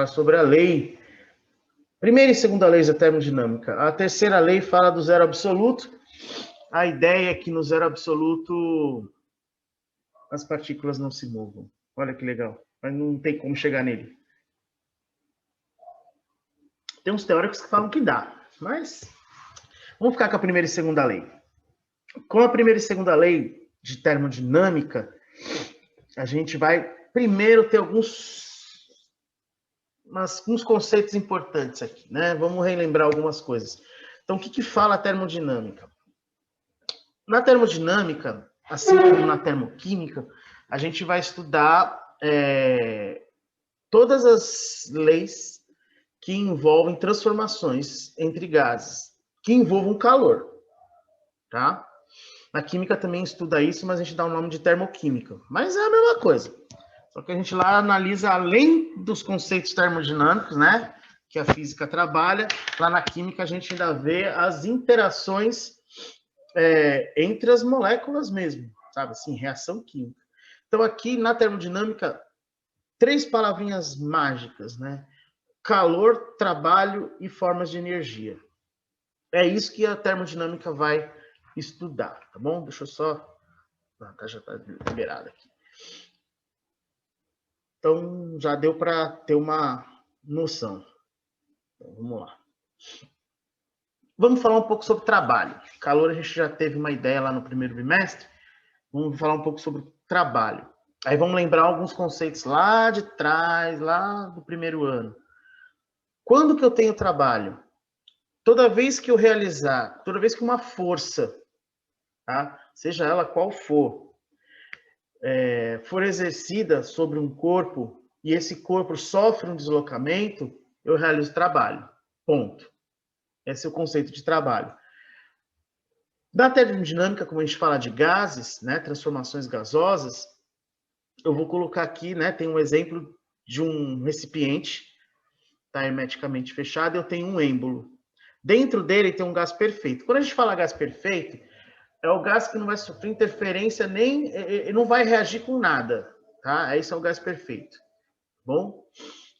Sobre a lei, primeira e segunda leis da termodinâmica. A terceira lei fala do zero absoluto. A ideia é que no zero absoluto as partículas não se movam. Olha que legal, mas não tem como chegar nele. Tem uns teóricos que falam que dá, mas vamos ficar com a primeira e segunda lei. Com a primeira e segunda lei de termodinâmica, a gente vai primeiro ter alguns conceitos importantes aqui, né? Vamos relembrar algumas coisas. Então, o que fala a termodinâmica? Na termodinâmica, assim como na termoquímica, a gente vai estudar todas as leis que envolvem transformações entre gases, que envolvam calor, tá? Na química também estuda isso, mas a gente dá o nome de termoquímica. Mas é a mesma coisa. Só que a gente lá analisa, além dos conceitos termodinâmicos, né? Que a física trabalha, lá na química a gente ainda vê as interações entre as moléculas mesmo, sabe? Assim, reação química. Então, aqui na termodinâmica, 3 palavrinhas mágicas, né? Calor, trabalho e formas de energia. É isso que a termodinâmica vai estudar, tá bom? Deixa eu só... já está liberado aqui. Então, já deu para ter uma noção. Então, vamos lá. Vamos falar um pouco sobre trabalho. Calor, a gente já teve uma ideia lá no primeiro bimestre. Vamos falar um pouco sobre trabalho. Aí vamos lembrar alguns conceitos lá de trás, lá do primeiro ano. Quando que eu tenho trabalho? Toda vez que eu realizar, toda vez que uma força, tá? Seja ela qual for, for exercida sobre um corpo e esse corpo sofre um deslocamento, eu realizo trabalho. Ponto. Esse é o conceito de trabalho. Na termodinâmica, como a gente fala de gases, né, transformações gasosas, eu vou colocar aqui, né, tem um exemplo de um recipiente, está hermeticamente fechado, eu tenho um êmbolo. Dentro dele tem um gás perfeito. Quando a gente fala gás perfeito, é o gás que não vai sofrer interferência, nem não vai reagir com nada, tá? Esse é o gás perfeito. Bom,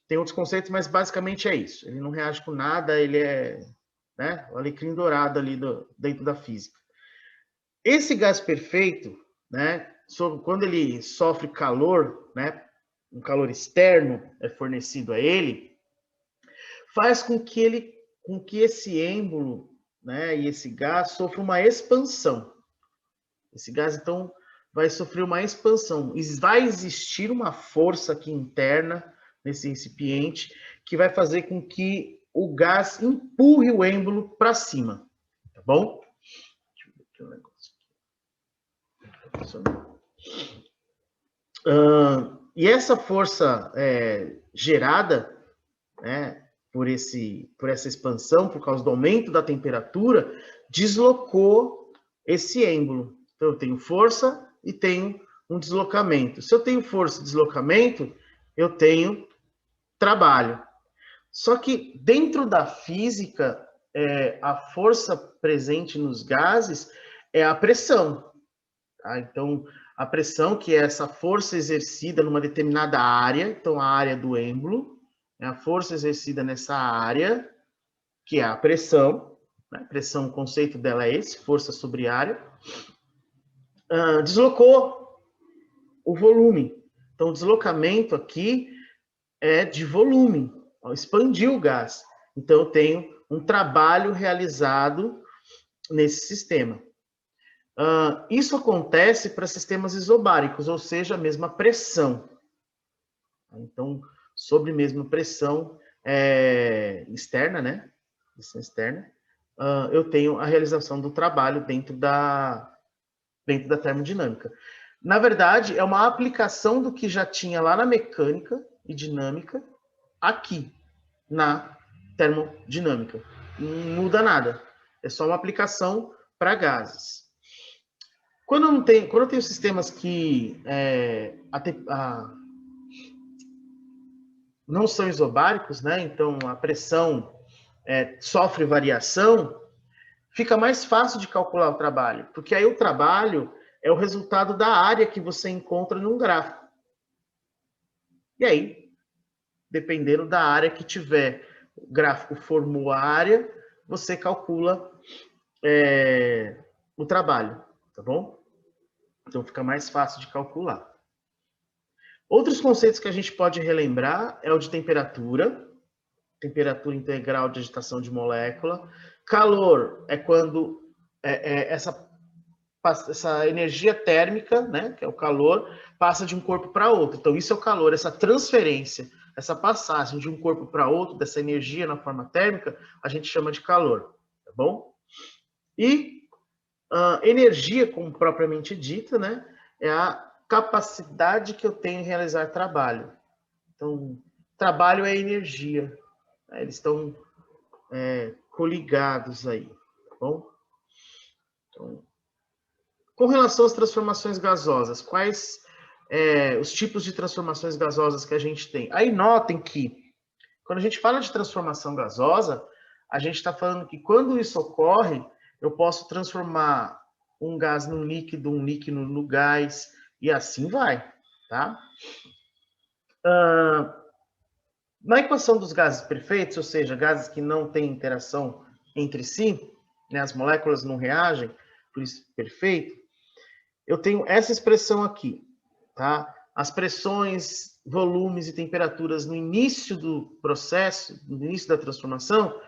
tem outros conceitos, mas basicamente é isso. Ele não reage com nada, ele é, né, o alecrim dourado ali dentro da física. Esse gás perfeito, né, quando ele sofre calor, né, um calor externo é fornecido a ele, faz com que esse êmbolo, né, e esse gás sofra uma expansão. Esse gás, então, vai sofrer uma expansão. Vai existir uma força aqui interna nesse recipiente que vai fazer com que o gás empurre o êmbolo para cima, tá bom? Deixa eu ver aqui um negócio. E essa força gerada, né, por essa expansão, por causa do aumento da temperatura, deslocou esse êmbolo. Então, eu tenho força e tenho um deslocamento. Se eu tenho força e deslocamento, eu tenho trabalho. Só que dentro da física, a força presente nos gases é a pressão. Tá? Então, a pressão, que é essa força exercida numa determinada área, então a área do êmbolo, é a força exercida nessa área, que é a pressão. Né? Pressão, o conceito dela é esse, força sobre área. Deslocou o volume. Então, o deslocamento aqui é de volume, expandiu o gás. Então, eu tenho um trabalho realizado nesse sistema. Isso acontece para sistemas isobáricos, ou seja, a mesma pressão. Então, sobre mesma pressão externa, né? Pressão externa, eu tenho a realização do trabalho dentro da termodinâmica. Na verdade, é uma aplicação do que já tinha lá na mecânica e dinâmica, aqui, na termodinâmica. Não muda nada. É só uma aplicação para gases. Quando eu tenho sistemas que não são isobáricos, né? Então a pressão sofre variação, fica mais fácil de calcular o trabalho, porque aí o trabalho é o resultado da área que você encontra num gráfico. E aí, dependendo da área que tiver. O gráfico formou a área, você calcula o trabalho, tá bom? Então fica mais fácil de calcular. Outros conceitos que a gente pode relembrar é o de temperatura integral de agitação de molécula. Calor é quando essa energia térmica, né, que é o calor, passa de um corpo para outro. Então, isso é o calor, essa transferência, essa passagem de um corpo para outro, dessa energia na forma térmica, a gente chama de calor, tá bom? E energia, como propriamente dita, né, é a capacidade que eu tenho em realizar trabalho. Então, trabalho é energia. Né, eles estão coligados aí, tá bom? Então, com relação às transformações gasosas, quais os tipos de transformações gasosas que a gente tem? Aí notem que, quando a gente fala de transformação gasosa, a gente está falando que quando isso ocorre, eu posso transformar um gás no líquido, um líquido no gás, e assim vai, tá? Na equação dos gases perfeitos, ou seja, gases que não têm interação entre si, né, as moléculas não reagem, por isso perfeito, eu tenho essa expressão aqui, tá? As pressões, volumes e temperaturas no início do processo, no início da transformação,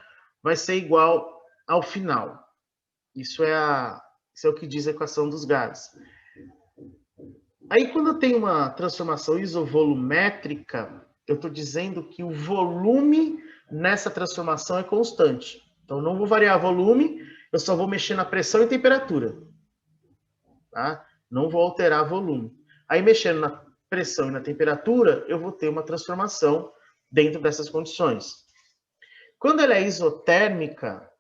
vai ser igual ao final. Isso é o que diz a equação dos gases. Aí, quando eu tenho uma transformação isovolumétrica, eu estou dizendo que o volume nessa transformação é constante. Então, não vou variar volume, eu só vou mexer na pressão e temperatura. Tá? Não vou alterar volume. Aí, mexendo na pressão e na temperatura, eu vou ter uma transformação dentro dessas condições. Quando ela é isotérmica,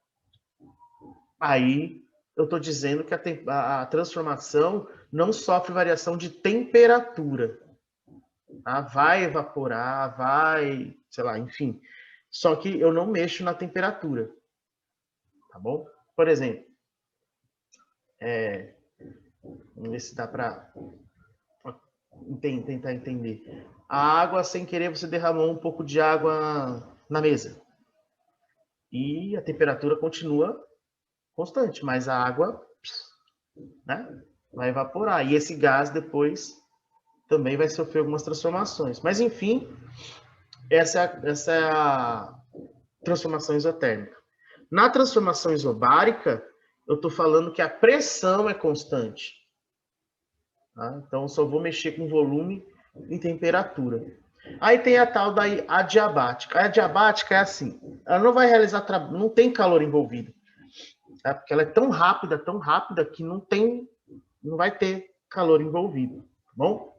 aí eu estou dizendo que a transformação não sofre variação de temperatura. Tá? Vai evaporar, vai, sei lá, enfim. Só que eu não mexo na temperatura. Tá bom? Por exemplo, vamos ver se dá para tentar entender. A água, sem querer, você derramou um pouco de água na mesa. E a temperatura continua constante, mas a água, né, vai evaporar. E esse gás depois também vai sofrer algumas transformações. Mas, enfim, essa é a transformação isotérmica. Na transformação isobárica, eu estou falando que a pressão é constante. Tá? Então, eu só vou mexer com volume e temperatura. Aí tem a tal da adiabática. A adiabática é assim, ela não vai realizar trabalho, não tem calor envolvido. Tá? Porque ela é tão rápida que não vai ter calor envolvido. Tá bom?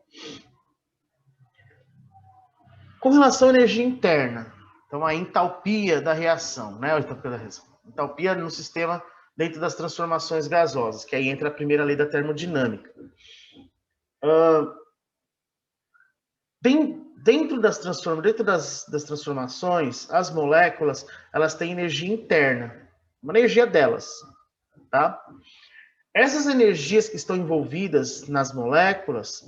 Com relação à energia interna, então a entalpia da reação, né? Entalpia no sistema dentro das transformações gasosas, que aí entra a primeira lei da termodinâmica. Dentro das transformações, as moléculas, elas têm energia interna, uma energia delas, tá? Essas energias que estão envolvidas nas moléculas,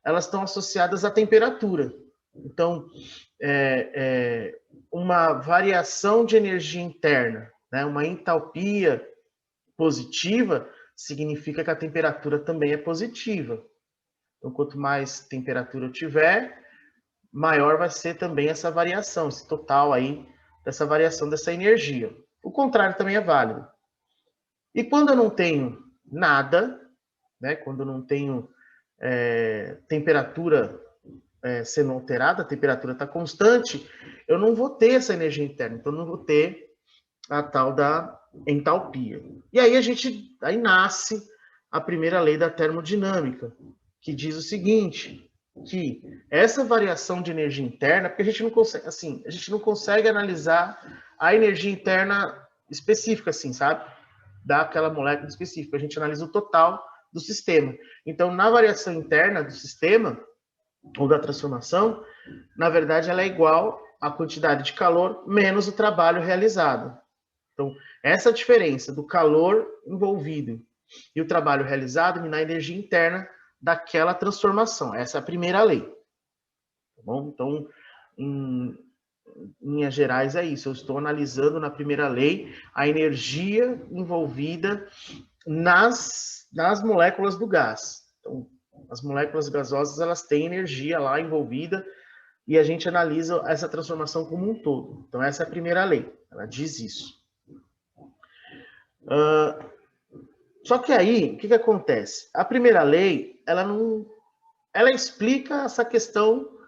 elas estão associadas à temperatura. Então, uma variação de energia interna, né, uma entalpia positiva, significa que a temperatura também é positiva. Então, quanto mais temperatura eu tiver, maior vai ser também essa variação, esse total aí, dessa variação dessa energia. O contrário também é válido. E quando eu não tenho nada, né, quando eu não tenho temperatura sendo alterada, a temperatura está constante, eu não vou ter essa energia interna, então eu não vou ter a tal da entalpia. E aí nasce a primeira lei da termodinâmica, que diz o seguinte, que essa variação de energia interna, porque a gente não consegue analisar a energia interna específica, assim, sabe? Daquela molécula específica, a gente analisa o total do sistema. Então, na variação interna do sistema, ou da transformação, na verdade, ela é igual à quantidade de calor menos o trabalho realizado. Então, essa diferença do calor envolvido e o trabalho realizado me dá a energia interna daquela transformação. Essa é a primeira lei. Tá bom? Então, em linhas gerais, é isso. Eu estou analisando na primeira lei a energia envolvida nas moléculas do gás. Então, as moléculas gasosas, elas têm energia lá envolvida e a gente analisa essa transformação como um todo. Então, essa é a primeira lei, ela diz isso. Só que aí, o que acontece? A primeira lei, ela explica essa questão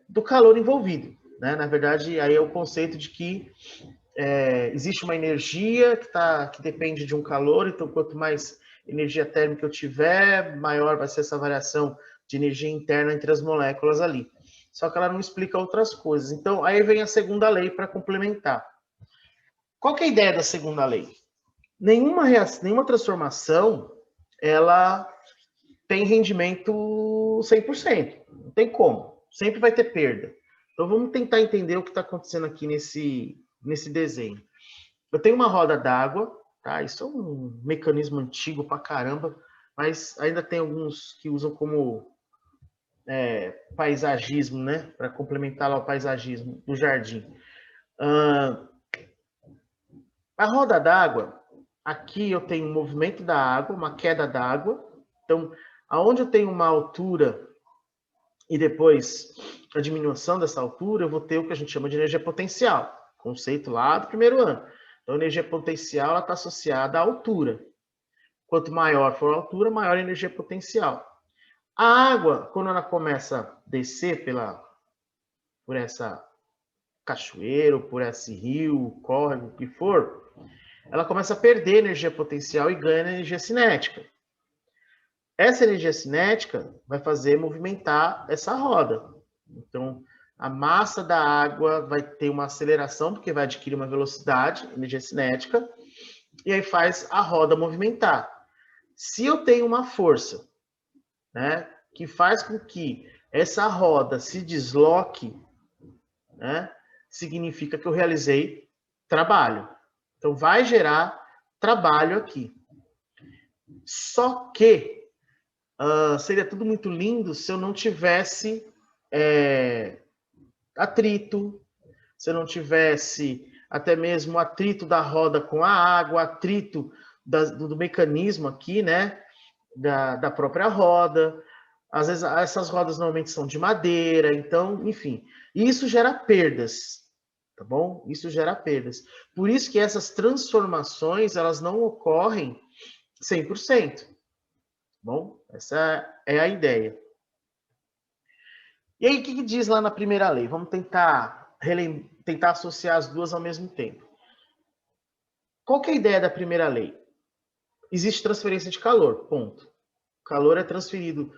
do calor envolvido, né? Na verdade, aí é o conceito de que existe uma energia que depende de um calor, então quanto mais energia térmica eu tiver, maior vai ser essa variação de energia interna entre as moléculas ali. Só que ela não explica outras coisas. Então, aí vem a segunda lei para complementar. Qual que é a ideia da segunda lei? Nenhuma transformação, ela tem rendimento 100%. Não tem como. Sempre vai ter perda. Então, vamos tentar entender o que está acontecendo aqui nesse desenho. Eu tenho uma roda d'água, tá? Isso é um mecanismo antigo pra caramba, mas ainda tem alguns que usam como paisagismo, né? Para complementar lá o paisagismo do jardim. A roda d'água, aqui eu tenho um movimento da água, uma queda d'água. Então, aonde eu tenho uma altura e depois a diminuição dessa altura, eu vou ter o que a gente chama de energia potencial, conceito lá do primeiro ano. Então, a energia potencial está associada à altura. Quanto maior for a altura, maior a energia potencial. A água, quando ela começa a descer por essa cachoeira, por esse rio, córrego, o que for, ela começa a perder energia potencial e ganha energia cinética. Essa energia cinética vai fazer movimentar essa roda. Então, a massa da água vai ter uma aceleração, porque vai adquirir uma velocidade, energia cinética, e aí faz a roda movimentar. Se eu tenho uma força, né, que faz com que essa roda se desloque, né, significa que eu realizei trabalho. Então, vai gerar trabalho aqui. Só que seria tudo muito lindo se eu não tivesse atrito, se eu não tivesse até mesmo atrito da roda com a água, atrito do mecanismo aqui, né, da própria roda. Às vezes essas rodas normalmente são de madeira, então, enfim, isso gera perdas, tá bom? Isso gera perdas. Por isso que essas transformações, elas não ocorrem 100%. Bom, essa é a ideia. E aí, o que diz lá na primeira lei? Vamos tentar associar as duas ao mesmo tempo. Qual que é a ideia da primeira lei? Existe transferência de calor, ponto. O calor é transferido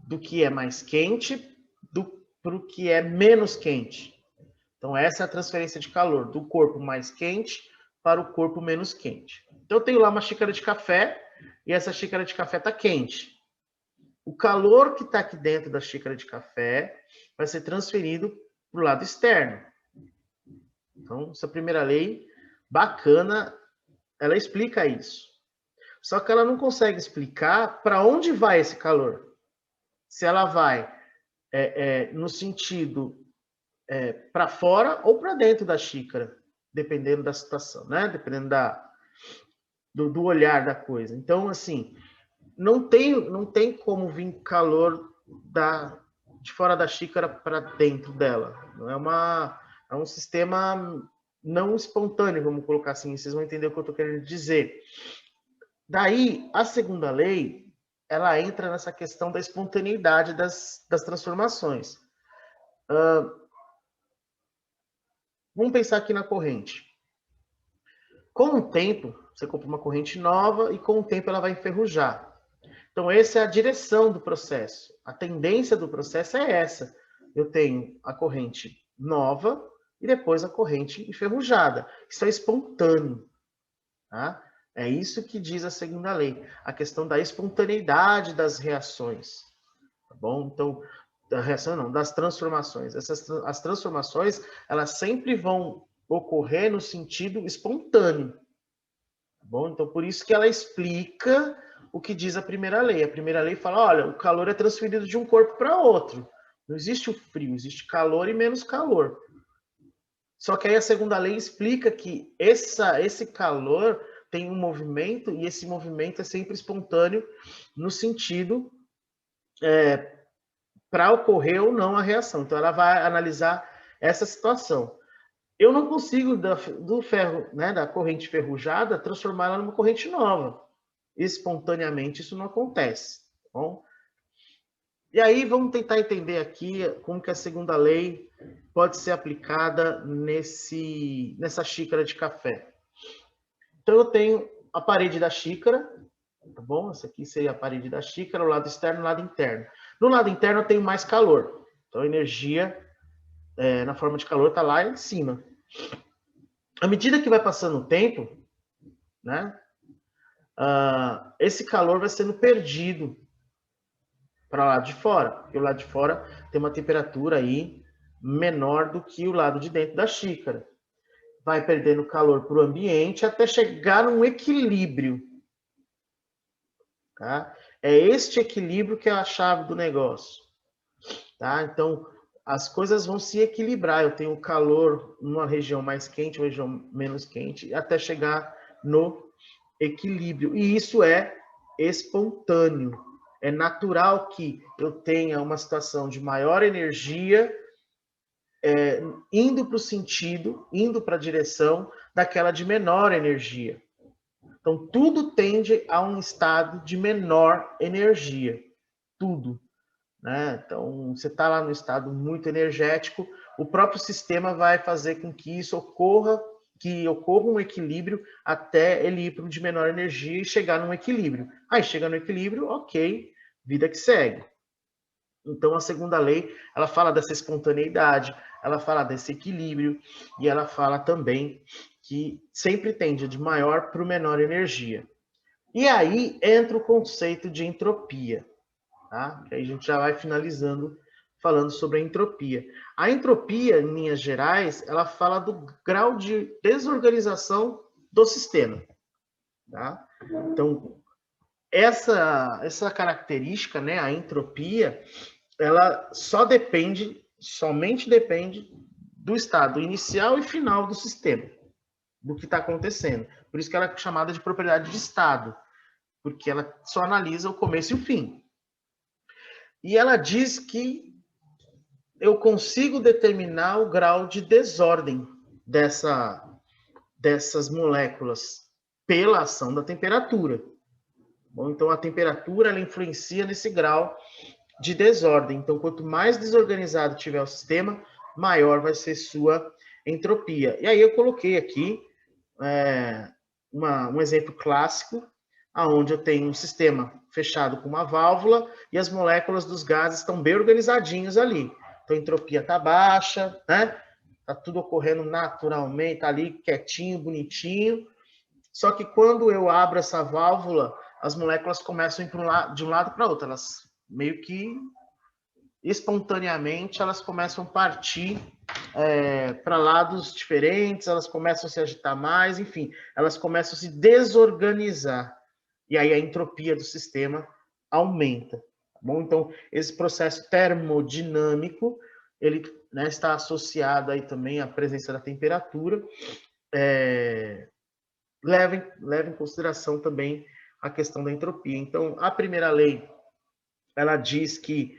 do que é mais quente para o que é menos quente. Então, essa é a transferência de calor, do corpo mais quente para o corpo menos quente. Então, eu tenho lá uma xícara de café e essa xícara de café está quente. O calor que está aqui dentro da xícara de café vai ser transferido para o lado externo. Então, essa primeira lei, bacana, ela explica isso. Só que ela não consegue explicar para onde vai esse calor. Se ela vai no sentido para fora ou para dentro da xícara, dependendo da situação, né? Dependendo do olhar da coisa. Então, assim, não tem como vir calor de fora da xícara para dentro dela. Não é um sistema não espontâneo, vamos colocar assim. Vocês vão entender o que eu estou querendo dizer. Daí, a segunda lei, ela entra nessa questão da espontaneidade das transformações. Vamos pensar aqui na corrente. Com o tempo, você compra uma corrente nova e com o tempo ela vai enferrujar. Então, essa é a direção do processo. A tendência do processo é essa. Eu tenho a corrente nova e depois a corrente enferrujada. Isso é espontâneo. Tá? É isso que diz a segunda lei. A questão da espontaneidade das reações. Tá bom? Então, da reação não, das transformações. As transformações, elas sempre vão ocorrer no sentido espontâneo. Tá bom? Então, por isso que ela explica o que diz a primeira lei. A primeira lei fala, olha, o calor é transferido de um corpo para outro. Não existe o frio, existe calor e menos calor. Só que aí a segunda lei explica que esse calor tem um movimento, e esse movimento é sempre espontâneo no sentido para ocorrer ou não a reação. Então, ela vai analisar essa situação. Eu não consigo, do ferro, né, da corrente ferrujada, transformá-la numa corrente nova. Espontaneamente, isso não acontece. Tá bom? E aí, vamos tentar entender aqui como que a segunda lei pode ser aplicada nessa xícara de café. Então, eu tenho a parede da xícara, tá bom? Essa aqui seria a parede da xícara, o lado externo e o lado interno. No lado interno, eu tenho mais calor. Então, a energia, na forma de calor, está lá em cima. À medida que vai passando o tempo, né, esse calor vai sendo perdido para o lado de fora, porque o lado de fora tem uma temperatura aí menor do que o lado de dentro da xícara. Vai perdendo calor para o ambiente até chegar num equilíbrio. Tá? É este equilíbrio que é a chave do negócio. Tá? Então, as coisas vão se equilibrar. Eu tenho calor numa região mais quente, uma região menos quente, até chegar no equilíbrio. E isso é espontâneo. É natural que eu tenha uma situação de maior energia indo para o sentido, indo para a direção daquela de menor energia. Então, tudo tende a um estado de menor energia. Tudo. Né? Então, você está lá no estado muito energético, o próprio sistema vai fazer com que isso ocorra, que ocorra um equilíbrio até ele ir para o de menor energia e chegar num equilíbrio. Aí chega no equilíbrio, ok, vida que segue. Então, a segunda lei, ela fala dessa espontaneidade, ela fala desse equilíbrio, e ela fala também que sempre tende de maior para o menor energia. E aí entra o conceito de entropia. Tá? Que aí a gente já vai finalizando falando sobre a entropia. A entropia, em linhas gerais, ela fala do grau de desorganização do sistema. Tá? Então, essa característica, né, a entropia, ela somente depende do estado inicial e final do sistema, do que está acontecendo. Por isso que ela é chamada de propriedade de estado, porque ela só analisa o começo e o fim. E ela diz que eu consigo determinar o grau de desordem dessas moléculas pela ação da temperatura. Bom, então, a temperatura ela influencia nesse grau de desordem. Então, quanto mais desorganizado tiver o sistema, maior vai ser sua entropia. E aí eu coloquei aqui um exemplo clássico, onde eu tenho um sistema fechado com uma válvula e as moléculas dos gases estão bem organizadinhos ali. Então, a entropia está baixa, né? Está tudo ocorrendo naturalmente, está ali quietinho, bonitinho. Só que quando eu abro essa válvula, as moléculas começam a ir de um lado para outro. Elas meio que espontaneamente elas começam a partir para lados diferentes, elas começam a se agitar mais, enfim, elas começam a se desorganizar. E aí a entropia do sistema aumenta. Tá bom? Então, esse processo termodinâmico, ele, né, está associado aí também à presença da temperatura, leva em consideração também a questão da entropia. Então, a primeira lei, ela diz que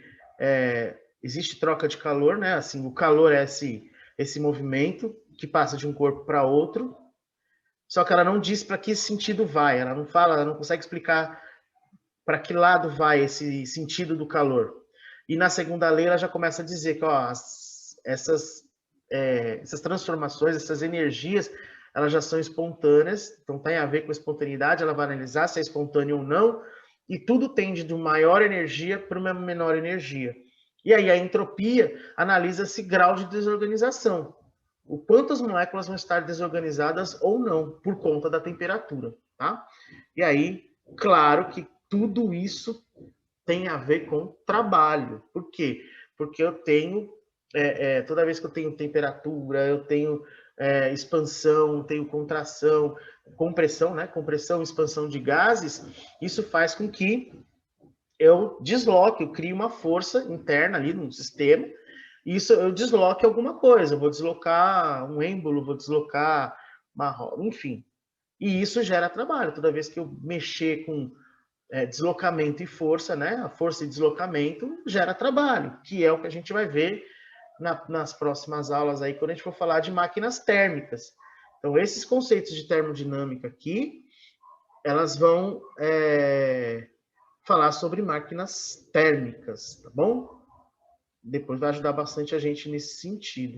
existe troca de calor, né? Assim, o calor é esse movimento que passa de um corpo para outro, só que ela não diz para que sentido vai, ela não fala, ela não consegue explicar para que lado vai esse sentido do calor. E na segunda lei ela já começa a dizer que ó, essas transformações, essas energias, elas já são espontâneas, então tem a ver com a espontaneidade, ela vai analisar se é espontâneo ou não, e tudo tende de maior energia para uma menor energia. E aí a entropia analisa esse grau de desorganização, o quanto as moléculas vão estar desorganizadas ou não, por conta da temperatura. Tá? E aí, claro que tudo isso tem a ver com trabalho. Por quê? Porque eu tenho, toda vez que eu tenho temperatura, eu tenho expansão, tenho contração, compressão, né? Compressão e expansão de gases, isso faz com que eu desloque, eu crio uma força interna ali no sistema, e isso eu desloque alguma coisa, eu vou deslocar um êmbolo, vou deslocar uma, enfim. E isso gera trabalho. Toda vez que eu mexer com deslocamento e força, né? A força e deslocamento gera trabalho, que é o que a gente vai ver nas próximas aulas aí, quando a gente for falar de máquinas térmicas. Então, esses conceitos de termodinâmica aqui, elas vão falar sobre máquinas térmicas, tá bom? Depois vai ajudar bastante a gente nesse sentido.